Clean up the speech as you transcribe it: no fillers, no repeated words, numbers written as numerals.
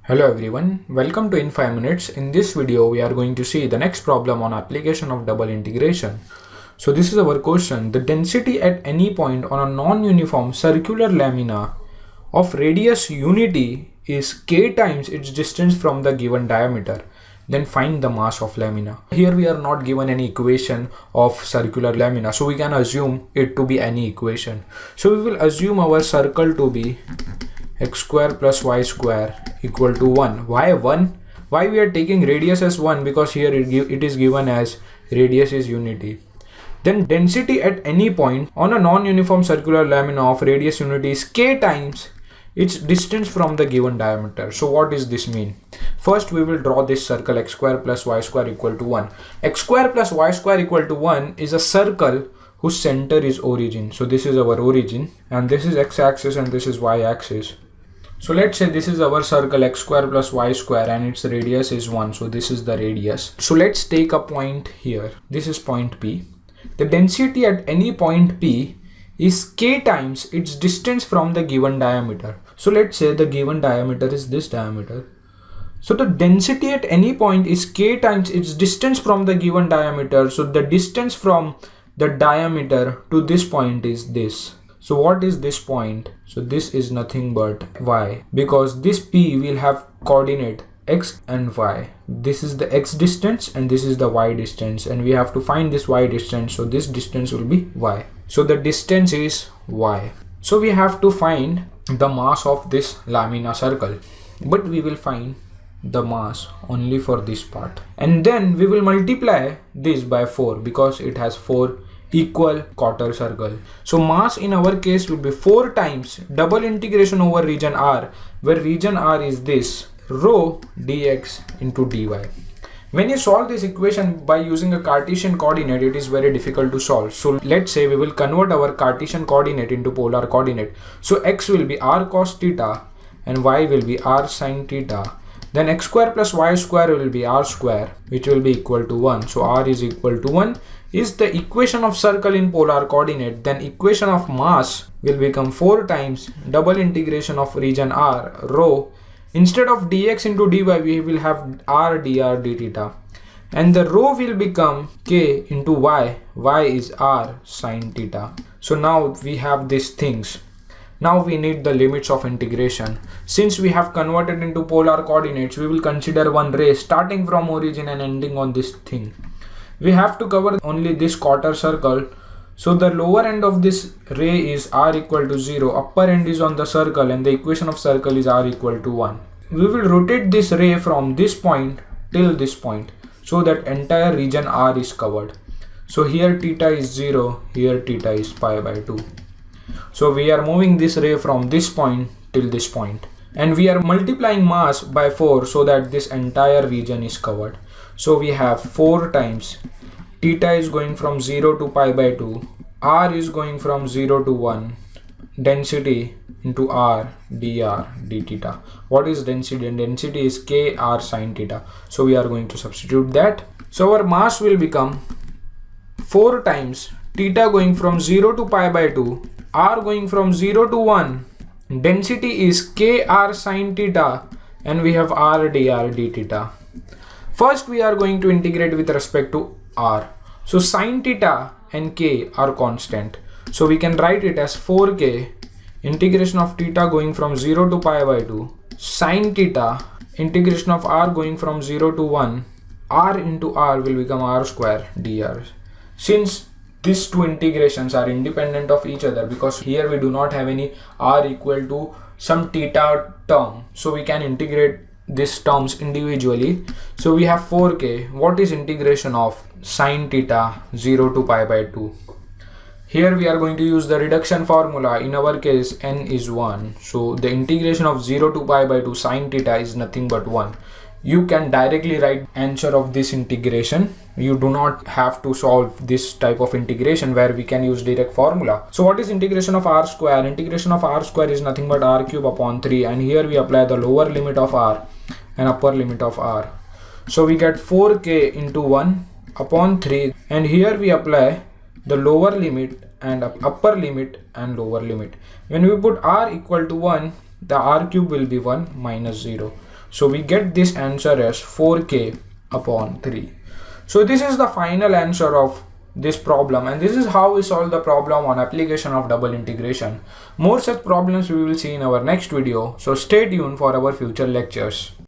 Hello everyone, welcome to In 5 Minutes. In this video, we are going to see the next problem on application of double integration. So this is our question. The density at any point on a non-uniform circular lamina of radius unity is k times its distance from the given diameter. Then find the mass of lamina. Here we are not given any equation of circular lamina, so we can assume it to be any equation. So we will assume our circle to be x square plus y square equal to 1. Why 1? Why we are taking radius as 1? Because here it is given as radius is unity. Then density at any point on a non-uniform circular lamina of radius unity is k times its distance from the given diameter. So what does this mean? First we will draw this circle x square plus y square equal to 1. X square plus y square equal to 1 is a circle whose center is origin. So this is our origin and this is x-axis and this is y-axis. So let's say this is our circle x square plus y square and its radius is 1. So this is the radius. So let's take a point here. This is point P. The density at any point P is k times its distance from the given diameter. So let's say the given diameter is this diameter. So the density at any point is k times its distance from the given diameter. So the distance from the diameter to this point is this. So what is this point? So this is nothing but y, because this P will have coordinate x and y. This is the x distance and this is the y distance, and we have to find this y distance. So this distance will be y. So the distance is y. So we have to find the mass of this lamina circle, but we will find the mass only for this part, and then we will multiply this by 4 because it has 4 equal quarter circle. So mass in our case will be 4 times double integration over region R, where region R is this rho dx into dy. When you solve this equation by using a Cartesian coordinate, it is very difficult to solve. So let's say we will convert our Cartesian coordinate into polar coordinate. So x will be r cos theta and y will be r sin theta. Then x square plus y square will be r square, which will be equal to 1. So r is equal to 1 is the equation of circle in polar coordinate. Then equation of mass will become 4 times double integration of region R rho. Instead of dx into dy, we will have r dr d theta, and the rho will become k into y. Y is r sin theta. So now we have these things. Now we need the limits of integration. Since we have converted into polar coordinates, we will consider one ray starting from origin and ending on this thing. We have to cover only this quarter circle. So the lower end of this ray is r equal to 0, upper end is on the circle, and the equation of circle is r equal to 1. We will rotate this ray from this point till this point, so that entire region r is covered. So here theta is 0, here theta is pi by 2. So we are moving this ray from this point till this point, and we are multiplying mass by 4 so that this entire region is covered. So we have 4 times theta is going from 0 to pi by 2, r is going from 0 to 1, density into r dr d theta. What is density? And density is k r sin theta. So we are going to substitute that. So our mass will become 4 times theta going from 0 to pi by 2, r going from 0 to 1, density is k r sin theta, and we have r dr d theta. First we are going to integrate with respect to r. So sin theta and k are constant. So we can write it as 4k integration of theta going from 0 to pi by 2, sin theta integration of r going from 0 to 1, r into r will become r square dr. Since these two integrations are independent of each other, because here we do not have any r equal to some theta term, so we can integrate these terms individually. So we have 4k. What is integration of sin theta 0 to pi by 2? Here we are going to use the reduction formula. In our case n is 1, so the integration of 0 to pi by 2 sin theta is nothing but 1. You can directly write answer of this integration. You do not have to solve this type of integration where we can use direct formula. So what is integration of r square? Integration of r square is nothing but r cube upon 3, and here we apply the lower limit of r and upper limit of r. So we get 4k into 1 upon 3, and here we apply the lower limit and upper limit and lower limit. When we put r equal to 1, the r cube will be 1 minus 0. So we get this answer as 4k upon 3. So this is the final answer of this problem, and this is how we solve the problem on application of double integration. More such problems we will see in our next video, so stay tuned for our future lectures.